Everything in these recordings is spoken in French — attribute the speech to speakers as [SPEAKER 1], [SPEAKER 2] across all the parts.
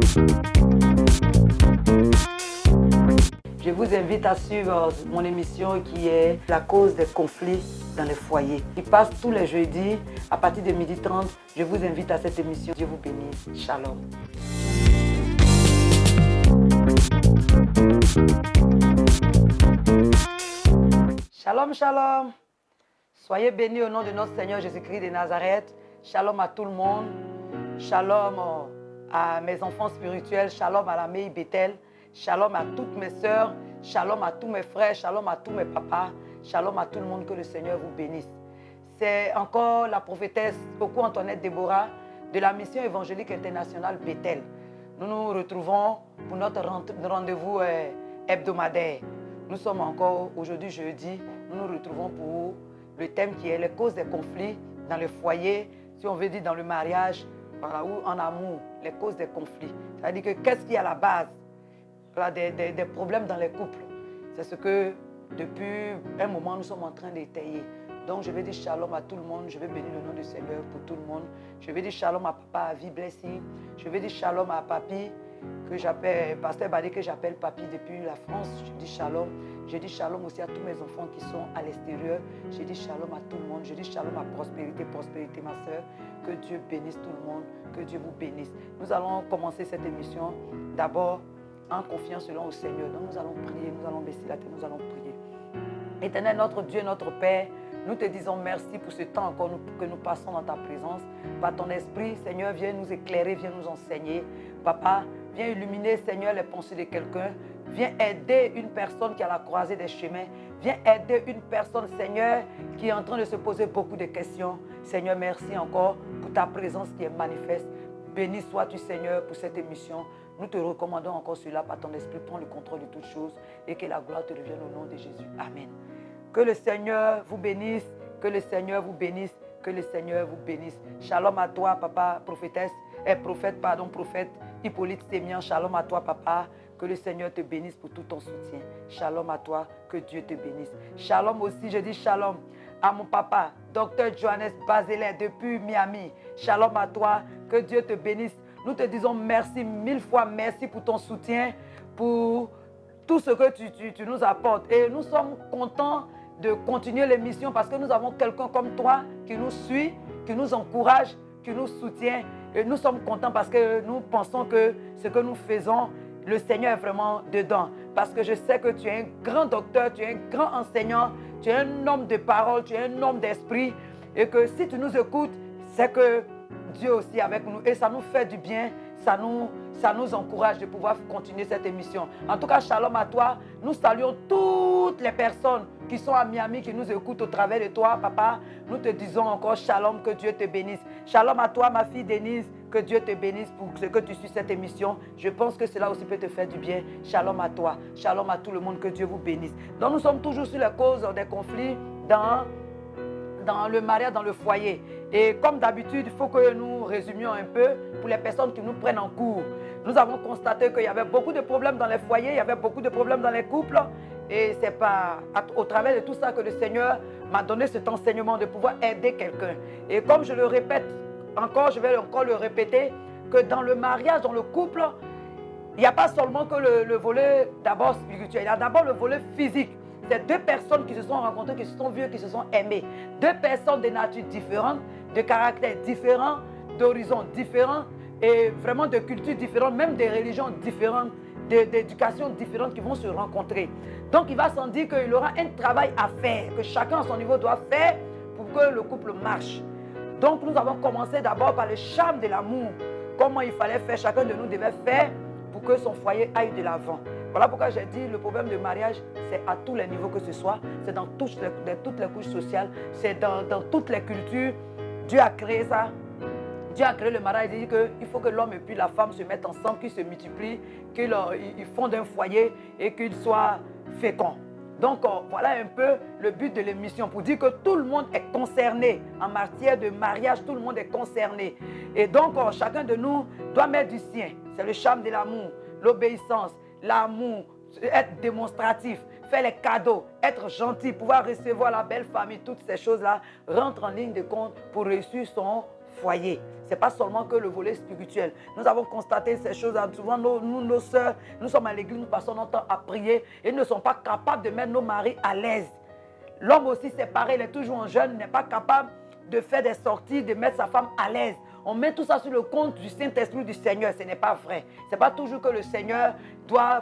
[SPEAKER 1] Je vous invite à suivre mon émission qui est La cause des conflits dans les foyers. Qui passe tous les jeudis à partir de 12h30. Je vous invite à cette émission. Dieu vous bénisse. Shalom. Shalom, shalom. Soyez bénis au nom de notre Seigneur Jésus-Christ de Nazareth. Shalom à tout le monde. Shalom à mes enfants spirituels. Shalom à la Meï Bethel. Shalom à toutes mes sœurs. Shalom à tous mes frères. Shalom à tous mes papas. Shalom à tout le monde. Que le Seigneur vous bénisse. C'est encore la prophétesse Oku Antoinette Déborah de la mission évangélique internationale Bethel. Nous nous retrouvons pour notre rendez-vous hebdomadaire. Nous sommes encore aujourd'hui jeudi. Nous nous retrouvons pour le thème qui est les causes des conflits dans le foyer, si on veut dire dans le mariage, ou en amour, les causes des conflits. C'est-à-dire que qu'est-ce qui est à la base des problèmes dans les couples? C'est ce que depuis un moment nous sommes en train d'étayer. Donc je vais dire shalom à tout le monde, je vais bénir le nom du Seigneur pour tout le monde. Je vais dire shalom à Papa Avi Blessing, je vais dire shalom à Papi, que j'appelle, Pasteur Badi que j'appelle Papi depuis la France, je dis shalom. Je dis shalom aussi à tous mes enfants qui sont à l'extérieur. Je dis shalom à tout le monde. Je dis shalom à prospérité, prospérité ma soeur. Que Dieu bénisse tout le monde, que Dieu vous bénisse. Nous allons commencer cette émission d'abord en confiant selon au Seigneur. Donc nous allons prier, nous allons baisser la tête, nous allons prier. Éternel, notre Dieu, notre Père, nous te disons merci pour ce temps encore que nous passons dans ta présence. Par ton esprit, Seigneur, viens nous éclairer, viens nous enseigner. Papa, viens illuminer, Seigneur, les pensées de quelqu'un. Viens aider une personne qui est à la croisée des chemins. Viens aider une personne, Seigneur, qui est en train de se poser beaucoup de questions. Seigneur, merci encore pour ta présence qui est manifeste. Béni sois-tu, Seigneur, pour cette émission. Nous te recommandons encore cela par ton esprit. Prends le contrôle de toutes choses et que la gloire te revienne au nom de Jésus. Amen. Que le Seigneur vous bénisse, que le Seigneur vous bénisse, que le Seigneur vous bénisse. Shalom à toi, papa, prophète Hippolyte Sémian. Shalom à toi, papa. Que le Seigneur te bénisse pour tout ton soutien. Shalom à toi, que Dieu te bénisse. Shalom aussi, je dis shalom à mon papa, Dr. Johannes Bazelet depuis Miami. Shalom à toi, que Dieu te bénisse. Nous te disons merci, mille fois merci pour ton soutien, pour tout ce que tu nous apportes. Et nous sommes contents de continuer l'émission parce que nous avons quelqu'un comme toi qui nous suit, qui nous encourage, qui nous soutient. Et nous sommes contents parce que nous pensons que ce que nous faisons, le Seigneur est vraiment dedans. Parce que je sais que tu es un grand docteur, tu es un grand enseignant, tu es un homme de parole, tu es un homme d'esprit. Et que si tu nous écoutes, c'est que Dieu aussi est avec nous. Et ça nous fait du bien, ça nous encourage de pouvoir continuer cette émission. En tout cas, shalom à toi. Nous saluons toutes les personnes qui sont à Miami, qui nous écoutent au travers de toi, papa. Nous te disons encore shalom, que Dieu te bénisse. Shalom à toi, ma fille Denise. Que Dieu te bénisse pour ce que tu suis cette émission. Je pense que cela aussi peut te faire du bien. Shalom à toi. Shalom à tout le monde. Que Dieu vous bénisse. Donc nous sommes toujours sur les causes des conflits dans le mariage, dans le foyer. Et comme d'habitude, il faut que nous résumions un peu pour les personnes qui nous prennent en cours. Nous avons constaté qu'il y avait beaucoup de problèmes dans les foyers, il y avait beaucoup de problèmes dans les couples. Et c'est au travers de tout ça que le Seigneur m'a donné cet enseignement de pouvoir aider quelqu'un. Et comme je le répète encore, je vais encore le répéter, que dans le mariage, dans le couple, il n'y a pas seulement que le volet d'abord spirituel, il y a d'abord le volet physique. C'est deux personnes qui se sont rencontrées, qui se sont vues, qui se sont aimées. Deux personnes de nature différente, de caractères différents, d'horizons différents et vraiment de cultures différentes, même des religions différentes, d'éducation différentes qui vont se rencontrer. Donc il va sans dire qu'il aura un travail à faire, que chacun à son niveau doit faire pour que le couple marche. Donc nous avons commencé d'abord par le charme de l'amour. Comment il fallait faire, chacun de nous devait faire pour que son foyer aille de l'avant. Voilà pourquoi j'ai dit le problème de mariage, c'est à tous les niveaux que ce soit, c'est dans toutes les couches sociales, c'est dans toutes les cultures. Dieu a créé ça. Dieu a créé le mariage. Il dit qu'il faut que l'homme et puis la femme se mettent ensemble, qu'ils se multiplient, qu'ils fondent un foyer et qu'ils soient féconds. Donc voilà un peu le but de l'émission, pour dire que tout le monde est concerné en matière de mariage, tout le monde est concerné. Et donc chacun de nous doit mettre du sien. C'est le charme de l'amour, l'obéissance, l'amour, être démonstratif, faire les cadeaux, être gentil, pouvoir recevoir la belle famille, toutes ces choses-là rentrent en ligne de compte pour réussir son foyer. Ce n'est pas seulement que le volet spirituel. Nous avons constaté ces choses. Souvent, nos sœurs, nous sommes à l'église, nous passons notre temps à prier et nous ne sommes pas capables de mettre nos maris à l'aise. L'homme aussi, c'est pareil, il est toujours en jeûne, il n'est pas capable de faire des sorties, de mettre sa femme à l'aise. On met tout ça sur le compte du Saint-Esprit du Seigneur. Ce n'est pas vrai. Ce n'est pas toujours que le Seigneur doit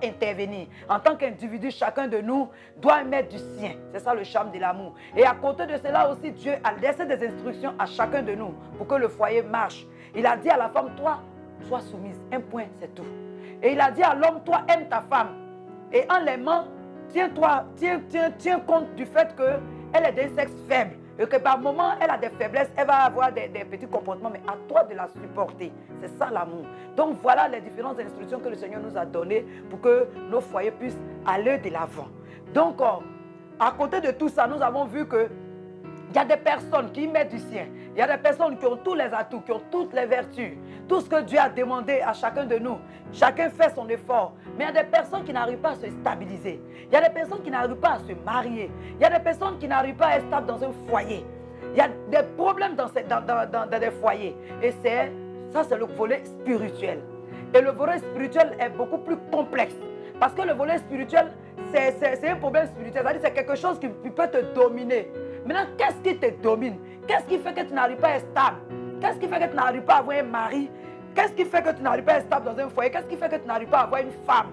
[SPEAKER 1] intervenir. En tant qu'individu, chacun de nous doit mettre du sien. C'est ça le charme de l'amour. Et à côté de cela aussi, Dieu a laissé des instructions à chacun de nous pour que le foyer marche. Il a dit à la femme, toi, sois soumise. Un point, c'est tout. Et il a dit à l'homme, toi, aime ta femme. Et en l'aimant, tiens compte du fait qu'elle est d'un sexe faible. Et que par moment, elle a des faiblesses, elle va avoir des petits comportements, mais à toi de la supporter. C'est ça l'amour. Donc voilà les différentes instructions que le Seigneur nous a données pour que nos foyers puissent aller de l'avant. Donc, à côté de tout ça, nous avons vu que il y a des personnes qui mettent du sien. Il y a des personnes qui ont tous les atouts, qui ont toutes les vertus. Tout ce que Dieu a demandé à chacun de nous. Chacun fait son effort. Mais il y a des personnes qui n'arrivent pas à se stabiliser. Il y a des personnes qui n'arrivent pas à se marier. Il y a des personnes qui n'arrivent pas à être stables dans un foyer. Il y a des problèmes dans des foyers. Et ça, c'est le volet spirituel. Et le volet spirituel est beaucoup plus complexe. Parce que le volet spirituel, c'est un problème spirituel. C'est-à-dire que c'est quelque chose qui peut te dominer. Maintenant, qu'est-ce qui te domine? Qu'est-ce qui fait que tu n'arrives pas à être stable? Qu'est-ce qui fait que tu n'arrives pas à avoir un mari? Qu'est-ce qui fait que tu n'arrives pas à être stable dans un foyer? Qu'est-ce qui fait que tu n'arrives pas à avoir une femme?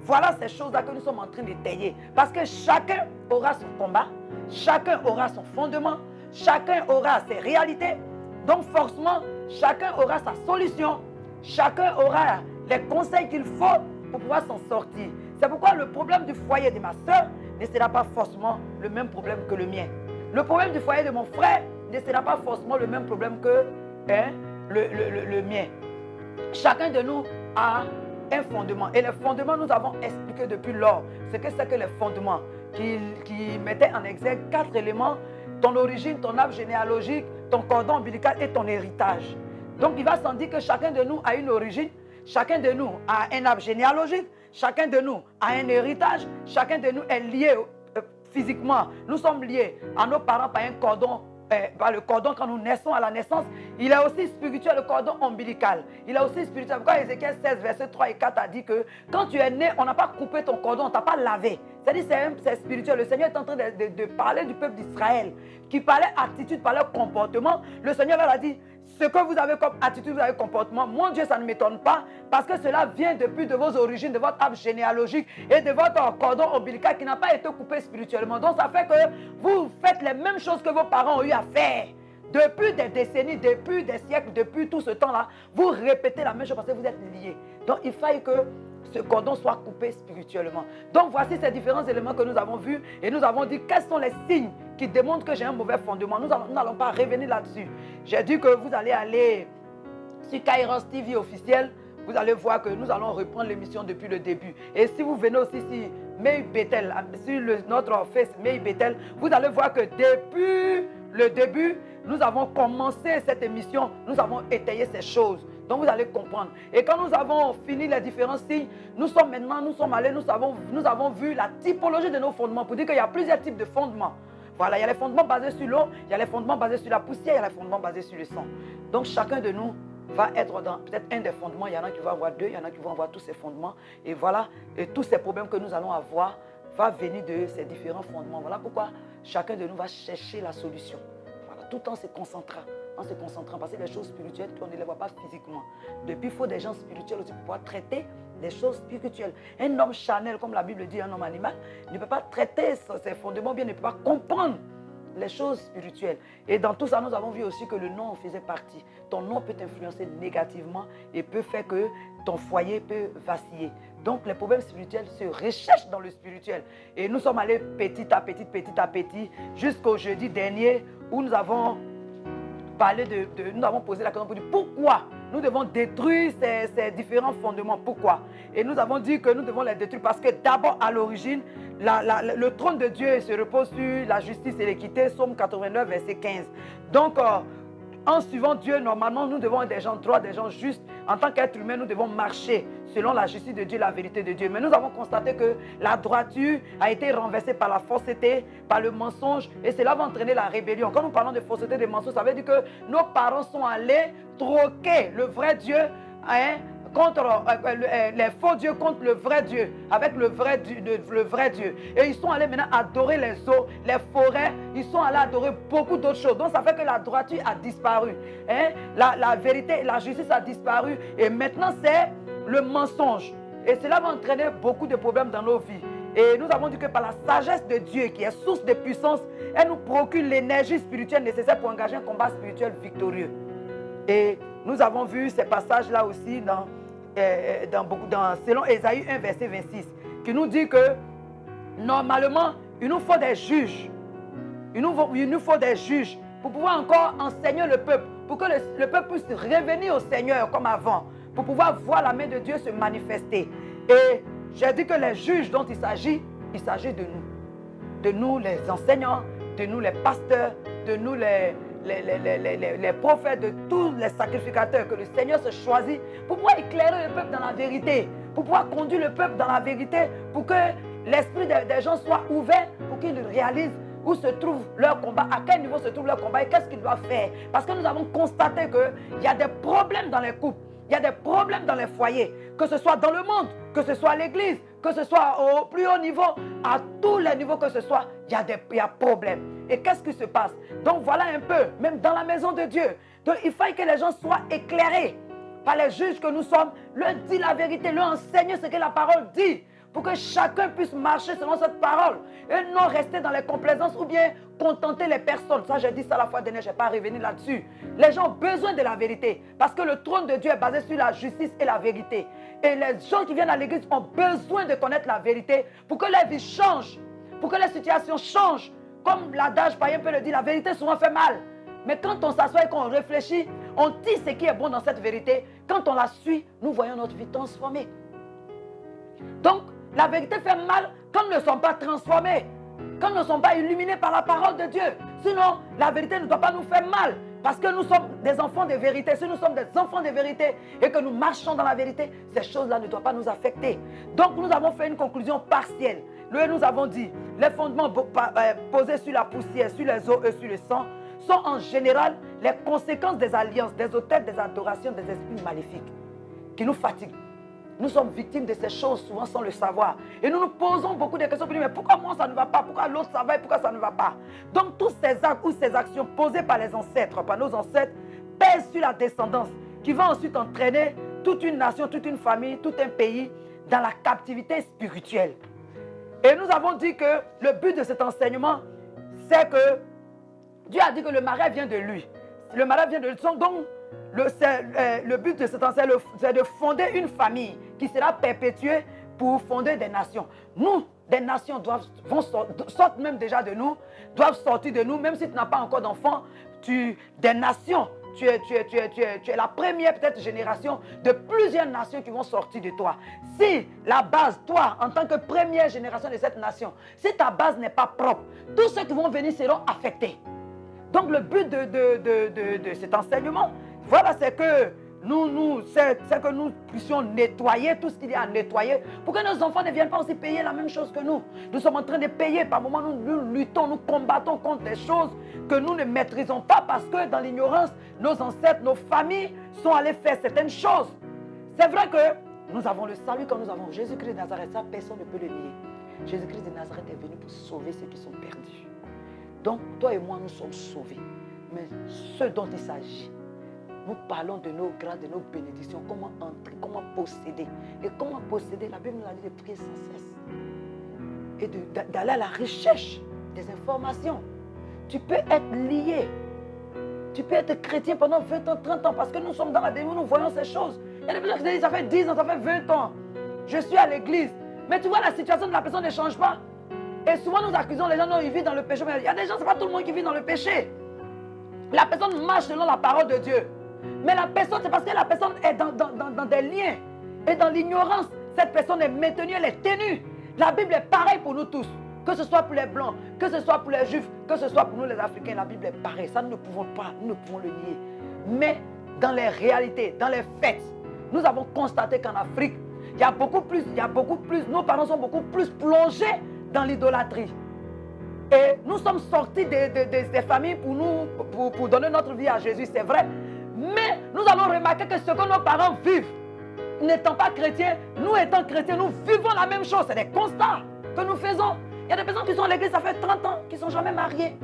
[SPEAKER 1] Voilà ces choses-là que nous sommes en train d'étayer. Parce que chacun aura son combat, chacun aura son fondement, chacun aura ses réalités. Donc forcément, chacun aura sa solution, chacun aura les conseils qu'il faut pour pouvoir s'en sortir. C'est pourquoi le problème du foyer de ma soeur ne sera pas forcément le même problème que le mien. Le problème du foyer de mon frère ne sera pas forcément le même problème que le mien. Chacun de nous a un fondement. Et les fondements, nous avons expliqué depuis lors ce que c'est que les fondements qui mettaient en exergue 4 éléments: ton origine, ton arbre généalogique, ton cordon ombilical et ton héritage. Donc il va sans dire que chacun de nous a une origine, chacun de nous a un arbre généalogique, chacun de nous a un héritage, chacun de nous est lié physiquement. Nous sommes liés à nos parents par un cordon, par le cordon quand nous naissons à la naissance. Il est aussi spirituel, le cordon ombilical. Il est aussi spirituel. Pourquoi Ézéchiel 16, versets 3 et 4 a dit que quand tu es né, on n'a pas coupé ton cordon, on ne t'a pas lavé. C'est-à-dire c'est spirituel. Le Seigneur est en train de parler du peuple d'Israël, qui parlait attitude, parlait comportement. Le Seigneur leur a dit, ce que vous avez comme attitude, vous avez comportement, mon Dieu, ça ne m'étonne pas, parce que cela vient depuis de vos origines, de votre arbre généalogique et de votre cordon ombilical qui n'a pas été coupé spirituellement. Donc ça fait que vous faites les mêmes choses que vos parents ont eu à faire. Depuis des décennies, depuis des siècles, depuis tout ce temps-là, vous répétez la même chose parce que vous êtes liés. Donc il faille que ce cordon soit coupé spirituellement. Donc voici ces différents éléments que nous avons vus et nous avons dit quels sont les signes qui démontrent que j'ai un mauvais fondement. Nous n'allons pas revenir là-dessus. J'ai dit que vous allez aller sur Kairos TV officiel. Vous allez voir que nous allons reprendre l'émission depuis le début. Et si vous venez aussi sur May Bethel, sur notre face May Bethel, vous allez voir que depuis le début, nous avons commencé cette émission, nous avons étayé ces choses. Donc vous allez comprendre. Et quand nous avons fini les différents signes, nous sommes allés, nous avons vu la typologie de nos fondements pour dire qu'il y a plusieurs types de fondements. Voilà, il y a les fondements basés sur l'eau, il y a les fondements basés sur la poussière, il y a les fondements basés sur le sang. Donc chacun de nous va être dans peut-être un des fondements, il y en a qui vont avoir 2, il y en a qui vont avoir tous ces fondements. Et voilà, et tous ces problèmes que nous allons avoir va venir de ces différents fondements. Voilà pourquoi chacun de nous va chercher la solution. Voilà, tout en se concentrant. Parce que les choses spirituelles, on ne les voit pas physiquement. Depuis, il faut des gens spirituels aussi pour pouvoir traiter des choses spirituelles. Un homme charnel, comme la Bible dit, un homme animal, ne peut pas traiter ses fondements bien, ne peut pas comprendre les choses spirituelles. Et dans tout ça, nous avons vu aussi que le nom en faisait partie. Ton nom peut t'influencer négativement et peut faire que ton foyer peut vaciller. Donc les problèmes spirituels se recherchent dans le spirituel. Et nous sommes allés petit à petit, jusqu'au jeudi dernier où nous avons nous avons posé la question pour dire pourquoi nous devons détruire ces différents fondements. Pourquoi? Et nous avons dit que nous devons les détruire parce que d'abord à l'origine, le trône de Dieu se repose sur la justice et l'équité, Psaume 89, verset 15. Donc en suivant Dieu, normalement, nous devons être des gens droits, des gens justes. En tant qu'être humain, nous devons marcher selon la justice de Dieu, la vérité de Dieu. Mais nous avons constaté que la droiture a été renversée par la fausseté, par le mensonge, et cela va entraîner la rébellion. Quand nous parlons de fausseté et de mensonge, ça veut dire que nos parents sont allés troquer le vrai Dieu, contre les faux dieux, contre le vrai Dieu, avec le vrai Dieu. Et ils sont allés maintenant adorer les eaux, les forêts, ils sont allés adorer beaucoup d'autres choses. Donc ça fait que la droiture a disparu. La vérité, la justice a disparu. Et maintenant c'est le mensonge. Et cela va entraîner beaucoup de problèmes dans nos vies. Et nous avons dit que par la sagesse de Dieu, qui est source de puissance, elle nous procure l'énergie spirituelle nécessaire pour engager un combat spirituel victorieux. Et nous avons vu ces passages-là aussi selon Ésaïe 1, verset 26, qui nous dit que normalement, il nous faut des juges. Il nous faut des juges pour pouvoir encore enseigner le peuple, pour que le peuple puisse revenir au Seigneur comme avant, pour pouvoir voir la main de Dieu se manifester. Et j'ai dit que les juges dont il s'agit de nous. De nous les enseignants, de nous les pasteurs, de nous les prophètes, de tous les sacrificateurs, que le Seigneur se choisit pour pouvoir éclairer le peuple dans la vérité, pour pouvoir conduire le peuple dans la vérité, pour que l'esprit des gens soit ouvert, pour qu'ils réalisent où se trouve leur combat, à quel niveau se trouve leur combat et qu'est-ce qu'ils doivent faire. Parce que nous avons constaté qu'il y a des problèmes dans les couples, il y a des problèmes dans les foyers, que ce soit dans le monde, que ce soit à l'église, que ce soit au plus haut niveau, à tous les niveaux que ce soit, il y a problème. Et qu'est-ce qui se passe? Donc voilà un peu, même dans la maison de Dieu. Donc il faut que les gens soient éclairés par les juges que nous sommes, leur dire la vérité, leur enseigner ce que la parole dit, pour que chacun puisse marcher selon cette parole et non rester dans les complaisances ou bien contenter les personnes. Ça, j'ai dit ça la fois dernière, je ne vais pas revenir là-dessus. Les gens ont besoin de la vérité parce que le trône de Dieu est basé sur la justice et la vérité. Et les gens qui viennent à l'église ont besoin de connaître la vérité pour que leur vie change, pour que les situations changent. Comme l'adage païen peut le dire, la vérité souvent fait mal. Mais quand on s'assoit et qu'on réfléchit, on dit ce qui est bon dans cette vérité. Quand on la suit, nous voyons notre vie transformée. Donc, la vérité fait mal quand nous ne sommes pas transformés, quand nous ne sommes pas illuminés par la parole de Dieu. Sinon, la vérité ne doit pas nous faire mal. Parce que nous sommes des enfants de vérité. Si nous sommes des enfants de vérité et que nous marchons dans la vérité, ces choses-là ne doivent pas nous affecter. Donc, nous avons fait une conclusion partielle. Nous avons dit, les fondements posés sur la poussière, sur les eaux et sur le sang, sont en général les conséquences des alliances, des autels, des adorations, des esprits maléfiques qui nous fatiguent. Nous sommes victimes de ces choses souvent sans le savoir. Et nous nous posons beaucoup de questions pour dire, mais pourquoi moi ça ne va pas? Pourquoi l'autre ça va et pourquoi ça ne va pas? Donc tous ces actes ou ces actions posées par les ancêtres, par nos ancêtres, pèsent sur la descendance qui va ensuite entraîner toute une nation, toute une famille, tout un pays dans la captivité spirituelle. Et nous avons dit que le but de cet enseignement, c'est que Dieu a dit que le marais vient de lui. Le marais vient de lui. Donc, le but de cet enseignement, c'est de fonder une famille qui sera perpétuée pour fonder des nations. Nous, des nations sortent même déjà de nous, doivent sortir de nous, même si tu n'as pas encore d'enfants, des nations, tu es la première peut-être génération de plusieurs nations qui vont sortir de toi. Si la base, toi, en tant que première génération de cette nation, si ta base n'est pas propre, tous ceux qui vont venir seront affectés. Donc le but de cet enseignement, voilà, c'est que nous puissions nettoyer tout ce qu'il y a à nettoyer pour que nos enfants ne viennent pas aussi payer la même chose que nous. Nous sommes en train de payer, par moments nous luttons, nous combattons contre des choses que nous ne maîtrisons pas parce que dans l'ignorance, nos ancêtres, nos familles sont allés faire certaines choses. C'est vrai que nous avons le salut quand nous avons Jésus-Christ de Nazareth, ça personne ne peut le nier. Jésus-Christ de Nazareth est venu pour sauver ceux qui sont perdus. Donc toi et moi nous sommes sauvés. Mais ce dont il s'agit, nous parlons de nos grâces, de nos bénédictions, comment entrer, comment posséder. Et comment posséder, la Bible nous a dit de prier sans cesse. Et d'aller à la recherche des informations. Tu peux être lié. Tu peux être chrétien pendant 20 ans, 30 ans, parce que nous sommes dans la démon, nous voyons ces choses. Il y a des personnes qui disent, ça fait 10 ans, ça fait 20 ans. Je suis à l'église. Mais tu vois, la situation de la personne ne change pas. Et souvent nous accusons les gens, non, ils vivent dans le péché. Mais il y a des gens, ce n'est pas tout le monde qui vit dans le péché. La personne marche selon la parole de Dieu. Mais la personne, c'est parce que la personne est dans des liens. Et dans l'ignorance, cette personne est maintenue, elle est tenue. La Bible est pareille pour nous tous. Que ce soit pour les Blancs, que ce soit pour les Juifs, que ce soit pour nous les Africains, la Bible est pareille. Ça, nous ne pouvons pas, nous ne pouvons le nier. mais dans les réalités, dans les faits. Nous avons constaté qu'en Afrique, il y a beaucoup plus, nos parents sont beaucoup plus plongés dans l'idolâtrie. Et nous sommes sortis des familles pour donner notre vie à Jésus, c'est vrai. Mais nous allons remarquer que ce que nos parents vivent, n'étant pas chrétiens, nous étant chrétiens, nous vivons la même chose. C'est des constats que nous faisons. Il y a des personnes qui sont à l'église, ça fait 30 ans, qui ne sont jamais mariées.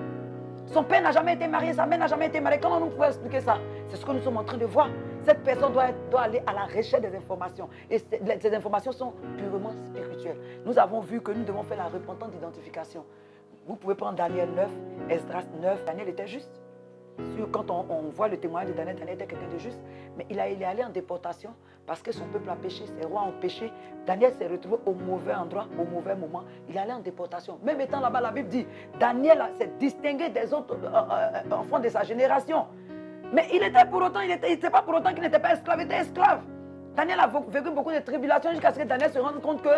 [SPEAKER 1] Son père n'a jamais été marié, sa mère n'a jamais été mariée. Comment nous pouvons expliquer ça? C'est ce que nous sommes en train de voir. Cette personne doit aller à la recherche des informations. Et ces informations sont purement spirituelles. Nous avons vu que nous devons faire la repentance d'identification. Vous pouvez prendre Daniel 9, Esdras 9. Daniel était juste. Quand on voit le témoignage de Daniel, Daniel était quelqu'un de juste. Mais il est allé en déportation parce que son peuple a péché, ses rois ont péché. Daniel s'est retrouvé au mauvais endroit, au mauvais moment. Il est allé en déportation. Même étant là-bas, la Bible dit, Daniel s'est distingué des autres enfants de sa génération. Mais il n'était pas pour autant qu'il n'était pas esclave, il était esclave. Daniel a vécu beaucoup de tribulations jusqu'à ce que Daniel se rende compte que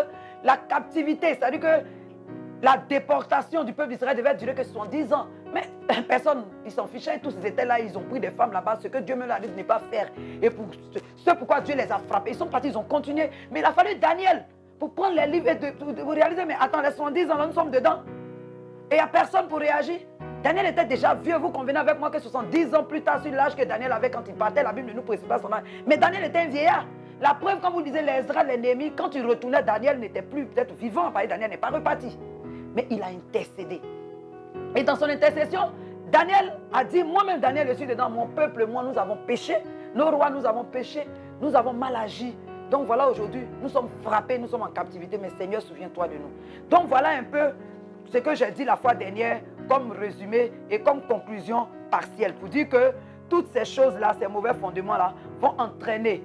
[SPEAKER 1] la captivité, c'est-à-dire que la déportation du peuple d'Israël devait durer que 70 ans. Mais personne, ils s'en fichaient, tous ils étaient là, ils ont pris des femmes là-bas, ce que Dieu me l'a dit de ne pas faire. Et c'est pourquoi Dieu les a frappés. Ils sont partis, ils ont continué. Mais il a fallu Daniel pour prendre les livres et de réaliser, mais attends, les 70 ans, là, nous sommes dedans. Et il n'y a personne pour réagir. Daniel était déjà vieux, vous convenez avec moi que 70 ans plus tard, sur l'âge que Daniel avait quand il partait, la Bible ne nous précise pas son âge. Mais Daniel était un vieillard. La preuve, quand vous lisez les Esdras, les Néhémie, quand il retournait, Daniel n'était plus peut-être vivant, parce que Daniel n'est pas reparti. Mais il a intercédé. Et dans son intercession, Daniel a dit, moi-même Daniel, je suis dedans, mon peuple et moi, nous avons péché, nos rois, nous avons péché, nous avons mal agi. Donc voilà, aujourd'hui, nous sommes frappés, nous sommes en captivité, mais Seigneur, souviens-toi de nous. Donc voilà un peu ce que j'ai dit la fois dernière comme résumé et comme conclusion partielle pour dire que toutes ces choses-là, ces mauvais fondements-là vont entraîner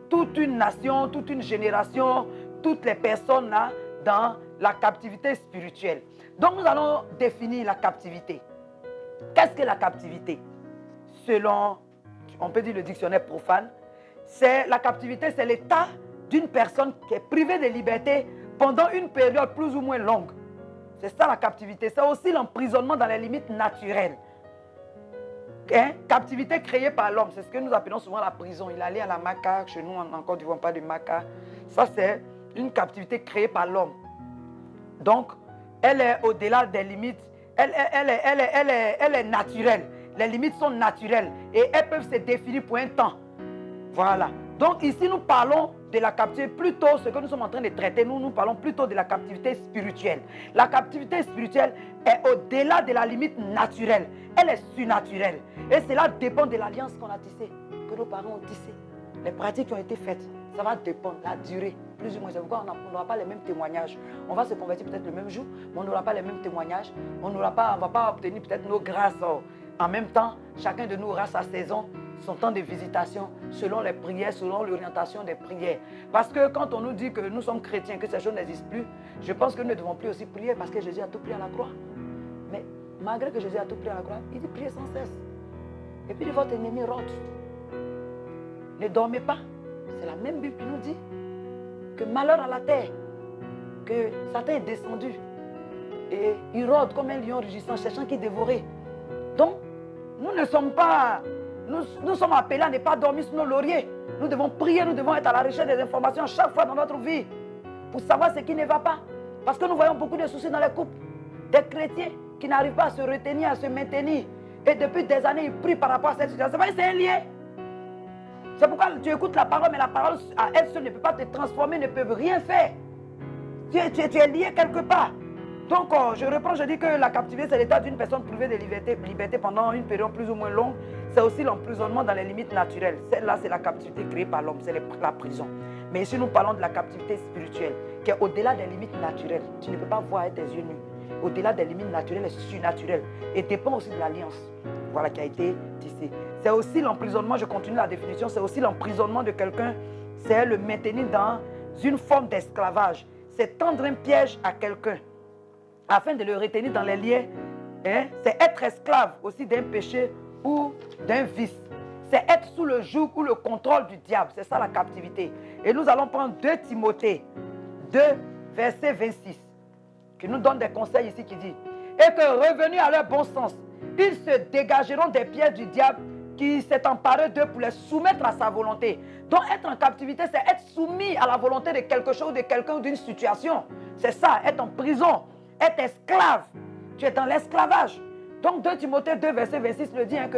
[SPEAKER 1] toute une nation, toute une génération, toutes les personnes-là dans la captivité spirituelle. Donc nous allons définir la captivité. Qu'est-ce que la captivité? Selon, on peut dire le dictionnaire profane, la captivité, c'est l'état d'une personne qui est privée de liberté pendant une période plus ou moins longue. C'est ça la captivité. C'est aussi l'emprisonnement dans les limites naturelles. Captivité créée par l'homme, c'est ce que nous appelons souvent la prison. Il allait à la Maca, chez nous en Côte d'Ivoire, pas de Maca. Ça, c'est une captivité créée par l'homme. Donc, elle est au-delà des limites. Elle est naturelle. Les limites sont naturelles et elles peuvent se définir pour un temps. Voilà. Donc ici, nous parlons de la captivité, plutôt ce que nous sommes en train de traiter, nous parlons plutôt de la captivité spirituelle. La captivité spirituelle est au-delà de la limite naturelle. Elle est surnaturelle. Et cela dépend de l'alliance qu'on a tissée, que nos parents ont tissée. Les pratiques qui ont été faites, ça va dépendre, la durée, plus ou moins. C'est pourquoi on n'aura pas les mêmes témoignages. On va se convertir peut-être le même jour, mais on n'aura pas les mêmes témoignages. On ne va pas obtenir peut-être nos grâces en même temps. Chacun de nous aura sa saison, son temps de visitation, selon les prières, selon l'orientation des prières. Parce que quand on nous dit que nous sommes chrétiens, que ces choses n'existent plus, je pense que nous ne devons plus aussi prier parce que Jésus a tout pris à la croix. Mais malgré que Jésus a tout pris à la croix, il dit priez sans cesse. Et puis votre ennemi rôde. Ne dormez pas. C'est la même Bible qui nous dit que malheur à la terre, que Satan est descendu et il rôde comme un lion rugissant, cherchant qui dévorer. Donc, nous ne sommes pas, nous sommes appelés à ne pas dormir sur nos lauriers. Nous devons prier, nous devons être à la recherche des informations chaque fois dans notre vie pour savoir ce qui ne va pas. Parce que nous voyons beaucoup de soucis dans les couples. Des chrétiens qui n'arrivent pas à se retenir, à se maintenir. Et depuis des années, ils prient par rapport à cette situation. C'est un lien. C'est pourquoi tu écoutes la parole, mais la parole à elle seule ne peut pas te transformer, ne peut rien faire. Tu es lié quelque part. Donc, je reprends, je dis que la captivité, c'est l'état d'une personne privée de liberté pendant une période plus ou moins longue. C'est aussi l'emprisonnement dans les limites naturelles. Celle-là, c'est la captivité créée par l'homme, c'est la prison. Mais ici, nous parlons de la captivité spirituelle, qui est au-delà des limites naturelles. Tu ne peux pas voir avec tes yeux nus. Au-delà des limites naturelles et surnaturelles. Et dépend aussi de l'alliance, voilà, qui a été tissée. C'est aussi l'emprisonnement, je continue la définition, c'est aussi l'emprisonnement de quelqu'un, c'est le maintenir dans une forme d'esclavage. C'est tendre un piège à quelqu'un, afin de le retenir dans les liens. C'est être esclave aussi d'un péché ou d'un vice. C'est être sous le joug ou le contrôle du diable. C'est ça la captivité. Et nous allons prendre 2 Timothée 2, verset 26, qui nous donne des conseils ici qui dit « Et que revenus à leur bon sens, ils se dégageront des pièges du diable qui s'est emparé d'eux pour les soumettre à sa volonté. Donc être en captivité, c'est être soumis à la volonté de quelque chose, de quelqu'un ou d'une situation. C'est ça, être en prison, être esclave. Tu es dans l'esclavage. Donc 2 Timothée 2, verset 26 le dit, hein,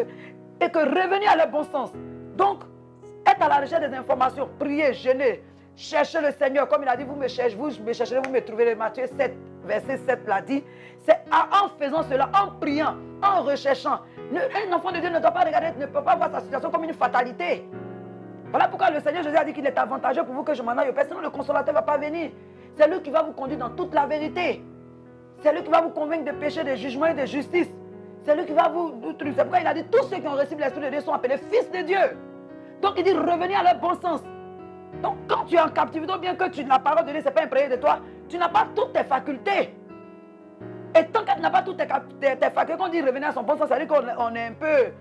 [SPEAKER 1] et que revenir à leur bon sens. Donc, être à la recherche des informations, prier, jeûner, chercher le Seigneur, comme il a dit, vous me chercherez, vous me trouverez. Matthieu 7, verset 7 l'a dit. C'est en faisant cela, en priant, en recherchant. Un enfant de Dieu ne doit pas regarder, ne peut pas voir sa situation comme une fatalité. Voilà pourquoi le Seigneur Jésus a dit qu'il est avantageux pour vous que je m'en aille au Père, sinon le consolateur ne va pas venir. C'est lui qui va vous conduire dans toute la vérité. C'est lui qui va vous convaincre de péché, de jugement et de justice. C'est lui qui va vous... C'est pourquoi il a dit, tous ceux qui ont reçu l'Esprit de Dieu sont appelés fils de Dieu. Donc il dit, revenez à leur bon sens. Donc quand tu es en captivité, bien que la parole de Dieu ne s'est pas imprégnée de toi, tu n'as pas toutes tes facultés. Et tant que tu n'as pas toutes tes facultés, quand on dit revenir à son bon sens, ça veut dire qu'on est un peu...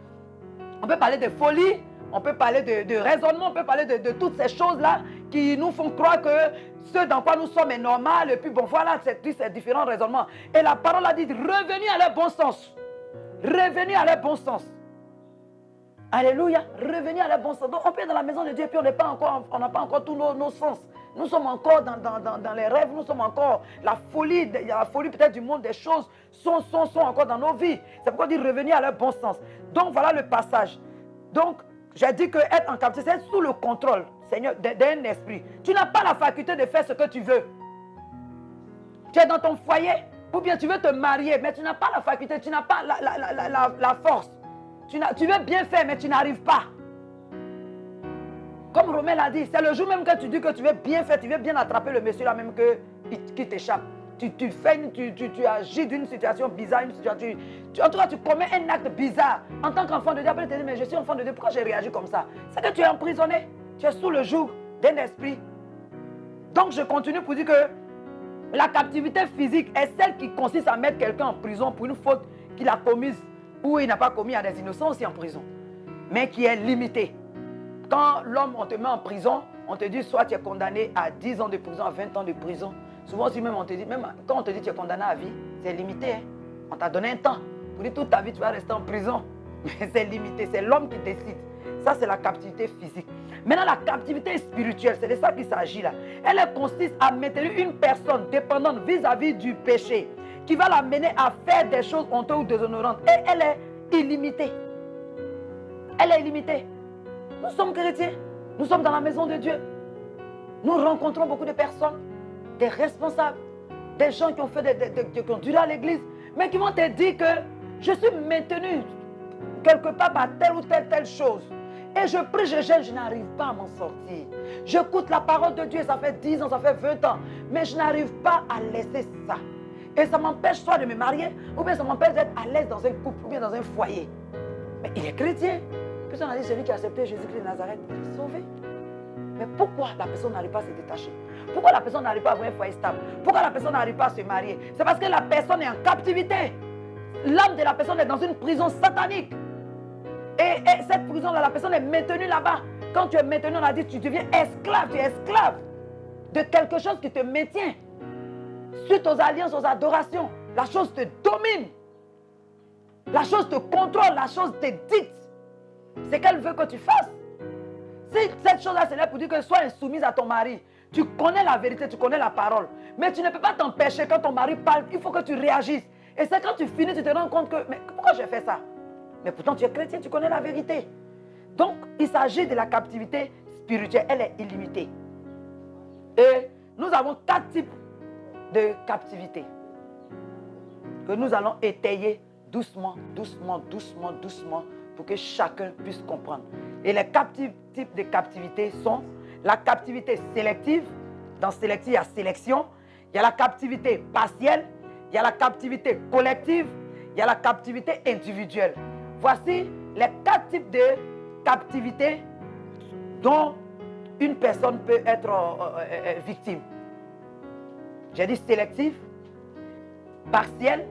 [SPEAKER 1] On peut parler de folie, on peut parler de raisonnement, on peut parler de toutes ces choses-là qui nous font croire que ce dans quoi nous sommes est normal. Et puis bon, voilà, c'est différents raisonnements. Et la parole a dit, revenez à leur bon sens. Revenez à leur bon sens. Alléluia, revenez à leur bon sens. Donc on peut être dans la maison de Dieu et puis on n'a pas encore tous nos sens. Nous sommes encore dans les rêves, nous sommes encore la folie peut-être du monde des choses sont encore dans nos vies. C'est pourquoi on dit revenir à leur bon sens. Donc voilà le passage. Donc j'ai dit que être en captivité, c'est sous le contrôle, Seigneur, d'un esprit. Tu n'as pas la faculté de faire ce que tu veux. Tu es dans ton foyer, ou bien tu veux te marier, mais tu n'as pas la faculté, tu n'as pas la force. Tu veux bien faire, mais tu n'arrives pas. Comme Romain l'a dit, c'est le jour même que tu dis que tu veux bien faire, tu veux bien attraper le monsieur là même qui t'échappe. Tu agis d'une situation bizarre, en tout cas tu commets un acte bizarre. En tant qu'enfant de Dieu, après tu te dis, mais je suis enfant de Dieu, pourquoi j'ai réagi comme ça? C'est que tu es emprisonné, tu es sous le joug d'un esprit. Donc je continue pour dire que la captivité physique est celle qui consiste à mettre quelqu'un en prison pour une faute qu'il a commise ou il n'a pas commis, à des innocents aussi en prison, mais qui est limitée. Quand l'homme, on te met en prison, on te dit soit tu es condamné à 10 ans de prison, à 20 ans de prison. Souvent aussi même on te dit, même quand on te dit tu es condamné à vie, c'est limité. Hein? On t'a donné un temps. Pour dire toute ta vie tu vas rester en prison. Mais c'est limité, c'est l'homme qui décide. Ça c'est la captivité physique. Maintenant la captivité spirituelle, c'est de ça qu'il s'agit là. Elle consiste à maintenir une personne dépendante vis-à-vis du péché, qui va l'amener à faire des choses honteuses ou déshonorantes. Et elle est illimitée. Elle est illimitée. Nous sommes chrétiens, nous sommes dans la maison de Dieu. Nous rencontrons beaucoup de personnes, des responsables, des gens qui ont qui ont duré à l'église, mais qui vont te dire que je suis maintenu quelque part par telle ou telle chose. Et je prie, je gêne, je n'arrive pas à m'en sortir. J'écoute la parole de Dieu, ça fait 10 ans, ça fait 20 ans, mais je n'arrive pas à laisser ça. Et ça m'empêche soit de me marier, ou bien ça m'empêche d'être à l'aise dans un couple, ou bien dans un foyer. Mais il est chrétien. Personne n'a dit celui qui a accepté Jésus-Christ de Nazareth, il est sauvé. Mais pourquoi la personne n'arrive pas à se détacher? Pourquoi la personne n'arrive pas à avoir un foyer stable? Pourquoi la personne n'arrive pas à se marier? C'est parce que la personne est en captivité. L'âme de la personne est dans une prison satanique. Et cette prison-là, la personne est maintenue là-bas. Quand tu es maintenu, on a dit, tu deviens esclave. Tu es esclave de quelque chose qui te maintient. Suite aux alliances, aux adorations, la chose te domine. La chose te contrôle, la chose te dicte. C'est qu'elle veut que tu fasses. Si cette chose-là, c'est là pour dire que sois insoumise à ton mari. Tu connais la vérité, tu connais la parole. Mais tu ne peux pas t'empêcher quand ton mari parle, il faut que tu réagisses. Et c'est quand tu finis, tu te rends compte que, mais pourquoi j'ai fait ça? Mais pourtant tu es chrétien, tu connais la vérité. Donc, il s'agit de la captivité spirituelle, elle est illimitée. Et nous avons 4 types de captivité que nous allons étayer doucement, pour que chacun puisse comprendre. Et les 4 types de captivité sont la captivité sélective. Dans sélective, il y a sélection. Il y a la captivité partielle. Il y a la captivité collective. Il y a la captivité individuelle. Voici les 4 types de captivité dont une personne peut être victime. J'ai dit sélective, partielle,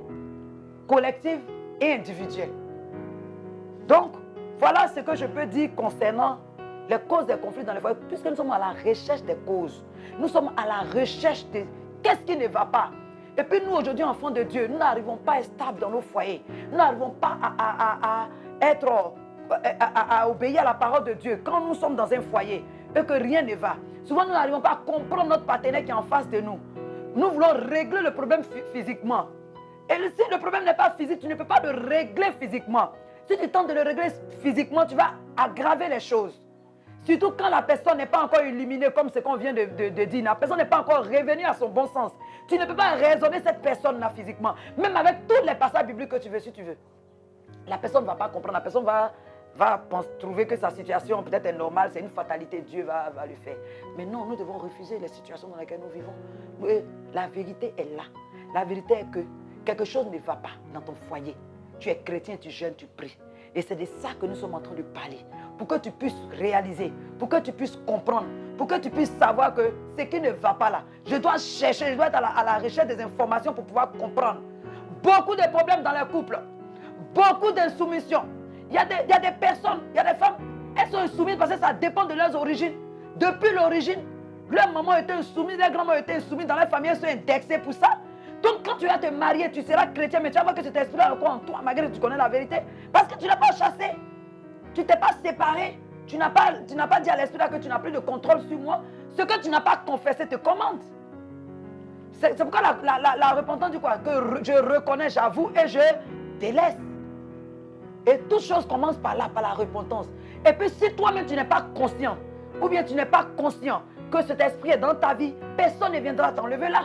[SPEAKER 1] collective et individuelle. Donc, voilà ce que je peux dire concernant les causes des conflits dans les foyers, puisque nous sommes à la recherche des causes. Nous sommes à la recherche de qu'est-ce qui ne va pas. Et puis nous, aujourd'hui, enfants de Dieu, nous n'arrivons pas à être stables dans nos foyers. Nous n'arrivons pas à être à obéir à la parole de Dieu, quand nous sommes dans un foyer et que rien ne va, souvent nous n'arrivons pas à comprendre notre partenaire qui est en face de nous. Nous voulons régler le problème physiquement. Et si le problème n'est pas physique, tu ne peux pas le régler physiquement. Si tu tentes de le régler physiquement, tu vas aggraver les choses. Surtout quand la personne n'est pas encore illuminée, comme ce qu'on vient de dire. La personne n'est pas encore revenue à son bon sens. Tu ne peux pas raisonner cette personne-là physiquement. Même avec tous les passages bibliques que tu veux, si tu veux. La personne ne va pas comprendre. La personne va trouver que sa situation peut-être est normale. C'est une fatalité. Dieu va le faire. Mais non, nous devons refuser les situations dans lesquelles nous vivons. Et la vérité est là. La vérité est que quelque chose ne va pas dans ton foyer. Tu es chrétien, tu jeûnes, tu pries. Et c'est de ça que nous sommes en train de parler. Pour que tu puisses réaliser, pour que tu puisses comprendre, pour que tu puisses savoir que ce qui ne va pas là, je dois chercher, je dois être à la recherche des informations pour pouvoir comprendre. Beaucoup de problèmes dans les couples, beaucoup d'insoumission. Il y a des personnes, il y a des femmes, elles sont insoumises parce que ça dépend de leurs origines. Depuis l'origine, leur maman était insoumise, leur grand-maman était insoumise, dans leur famille, elles sont indexées pour ça. Donc quand tu vas te marier, tu seras chrétien, mais tu vas voir que cet esprit-là est en toi, malgré que tu connais la vérité. Parce que tu n'as pas chassé, tu ne t'es pas séparé, tu n'as pas dit à l'esprit-là que tu n'as plus de contrôle sur moi. Ce que tu n'as pas confessé te commande. C'est pourquoi la repentance dit quoi? Que je reconnais, j'avoue et je délaisse. Et toute chose commence par là, par la repentance. Et puis si toi-même tu n'es pas conscient, ou bien tu n'es pas conscient que cet esprit est dans ta vie, personne ne viendra t'enlever là.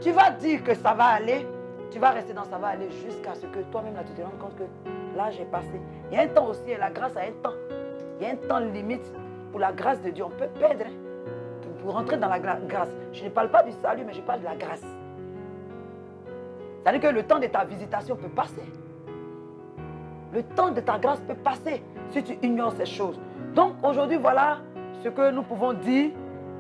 [SPEAKER 1] Tu vas dire que ça va aller, tu vas rester dans ça va aller jusqu'à ce que toi-même là tu te rendes compte que l'âge est passé. Il y a un temps aussi, et la grâce a un temps. Il y a un temps limite pour la grâce de Dieu. On peut perdre pour rentrer dans la grâce. Je ne parle pas du salut, mais je parle de la grâce. C'est-à-dire que le temps de ta visitation peut passer. Le temps de ta grâce peut passer si tu ignores ces choses. Donc aujourd'hui, voilà ce que nous pouvons dire.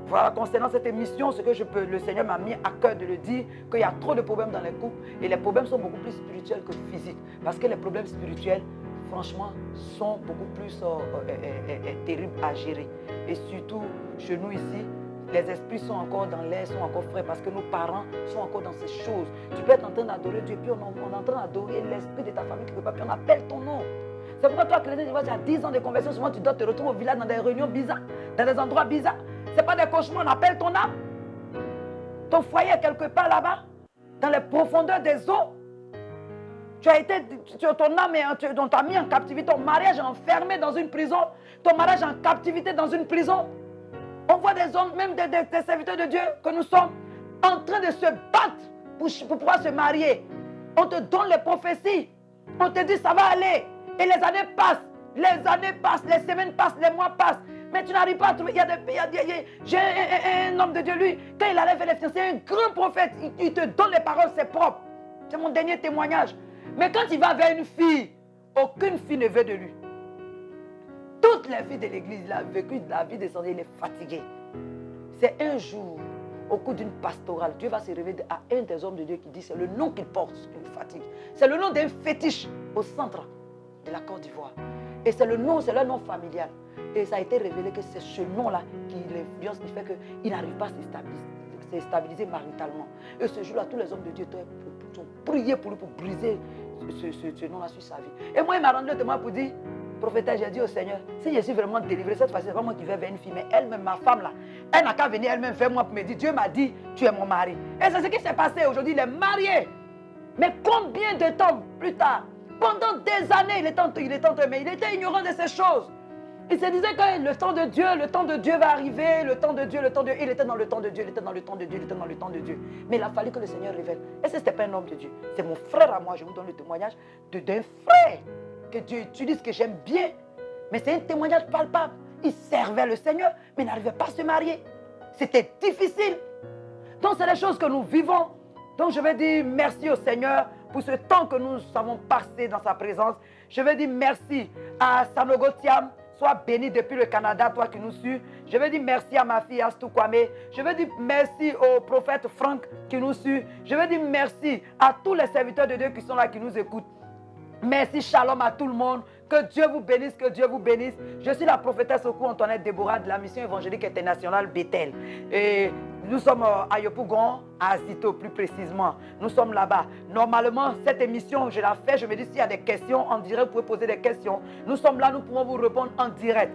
[SPEAKER 1] Voilà, concernant cette émission, ce que le Seigneur m'a mis à cœur de le dire, qu'il y a trop de problèmes dans les couples et les problèmes sont beaucoup plus spirituels que physiques. Parce que les problèmes spirituels, franchement, sont beaucoup plus terribles à gérer. Et surtout, chez nous ici, les esprits sont encore dans l'air, sont encore frais parce que nos parents sont encore dans ces choses. Tu peux être en train d'adorer Dieu, puis on est en train d'adorer l'esprit de ta famille qui ne peut pas, puis on appelle ton nom. C'est pourquoi toi, chrétien, tu as 10 ans de conversion, souvent tu dois te retrouver au village dans des réunions bizarres, dans des endroits bizarres. Ce n'est pas des cauchemars, on appelle ton âme. Ton foyer est quelque part là-bas, dans les profondeurs des eaux. Ton âme, on t'a mis en captivité, ton mariage est enfermé dans une prison, ton mariage est en captivité dans une prison. On voit des hommes, même des serviteurs de Dieu, que nous sommes en train de se battre pour pouvoir se marier. On te donne les prophéties, on te dit ça va aller. Et les années passent, les semaines passent, les mois passent. Mais tu n'arrives pas à trouver. J'ai un homme de Dieu, lui, quand il allait vers les fiancés, un grand prophète, il te donne les paroles, c'est propre. C'est mon dernier témoignage. Mais quand il va vers une fille, aucune fille ne veut de lui. Toutes les filles de l'église, il a vécu la vie de son Dieu, il est fatigué. C'est un jour, au cours d'une pastorale, Dieu va se révéler à un des hommes de Dieu qui dit, c'est le nom qu'il porte, une fatigue. C'est le nom d'un fétiche au centre de la Côte d'Ivoire. Et c'est leur nom familial. Et ça a été révélé que c'est ce nom-là qui l'influence, qui fait qu'il n'arrive pas à se stabiliser maritalement. Et ce jour-là, tous les hommes de Dieu ont prié pour lui, pour briser ce nom-là sur sa vie. Et moi, il m'a rendu le témoin pour dire, prophétesse, j'ai dit au Seigneur, si je suis vraiment délivré, cette fois-ci, c'est pas moi qui vais vers une fille, mais elle-même, ma femme là, elle n'a qu'à venir elle-même vers moi pour me dire, Dieu m'a dit, tu es mon mari. Et c'est ce qui s'est passé aujourd'hui, il est marié. Mais combien de temps plus tard, pendant des années, il était ignorant de ces choses. Il se disait que le temps de Dieu va arriver, le temps de Dieu, il était dans le temps de Dieu, il était dans le temps de Dieu, il était dans le temps de Dieu. Mais il a fallu que le Seigneur révèle. Et ce n'était pas un homme de Dieu, c'est mon frère à moi, je vous donne le témoignage d'un frère que Dieu utilise, que j'aime bien. Mais c'est un témoignage palpable. Il servait le Seigneur, mais il n'arrivait pas à se marier. C'était difficile. Donc c'est les choses que nous vivons. Donc je vais dire merci au Seigneur pour ce temps que nous avons passé dans sa présence. Je vais dire merci à Sanogo Thiam. Sois béni depuis le Canada, toi qui nous suis. Je veux dire merci à ma fille Astou Kwame. Je veux dire merci au prophète Franck qui nous suit. Je veux dire merci à tous les serviteurs de Dieu qui sont là, qui nous écoutent. Merci, shalom à tout le monde. Que Que Dieu vous bénisse, que Dieu vous bénisse. Je suis la prophétesse Oku Antoinette Déborah de la mission évangélique internationale Bethel. Et nous sommes à Yopougon, à Azito plus précisément. Nous sommes là-bas. Normalement, cette émission, je la fais. Je me dis, s'il y a des questions en direct, vous pouvez poser des questions. Nous sommes là, nous pouvons vous répondre en direct.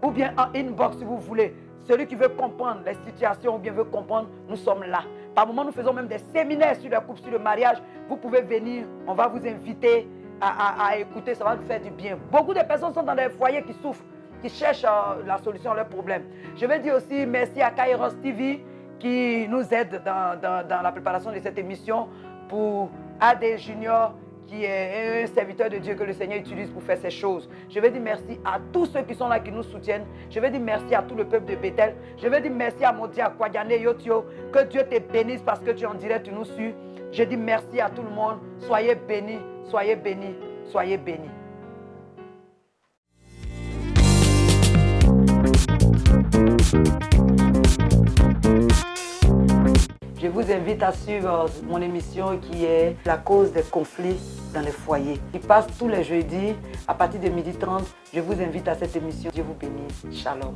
[SPEAKER 1] Ou bien en inbox si vous voulez. Celui qui veut comprendre les situations ou bien veut comprendre, nous sommes là. Par moments, nous faisons même des séminaires sur le couple, sur le mariage. Vous pouvez venir, on va vous inviter à écouter, ça va vous faire du bien. Beaucoup de personnes sont dans des foyers qui souffrent, qui cherchent la solution à leurs problèmes. Je vais dire aussi merci à Kairos TV qui nous aide dans la préparation de cette émission, pour AD Junior qui est un serviteur de Dieu que le Seigneur utilise pour faire ces choses. Je vais dire merci à tous ceux qui sont là, qui nous soutiennent. Je vais dire merci à tout le peuple de Bethel. Je vais dire merci à Modia Kwadiane Yotio. Que Dieu te bénisse parce que tu es en direct, tu nous suis. Je dis merci à tout le monde. Soyez bénis, soyez bénis, soyez bénis. Je vous invite à suivre mon émission qui est La cause des conflits dans les foyers. Il passe tous les jeudis à partir de 12h30. Je vous invite à cette émission. Dieu vous bénisse. Shalom.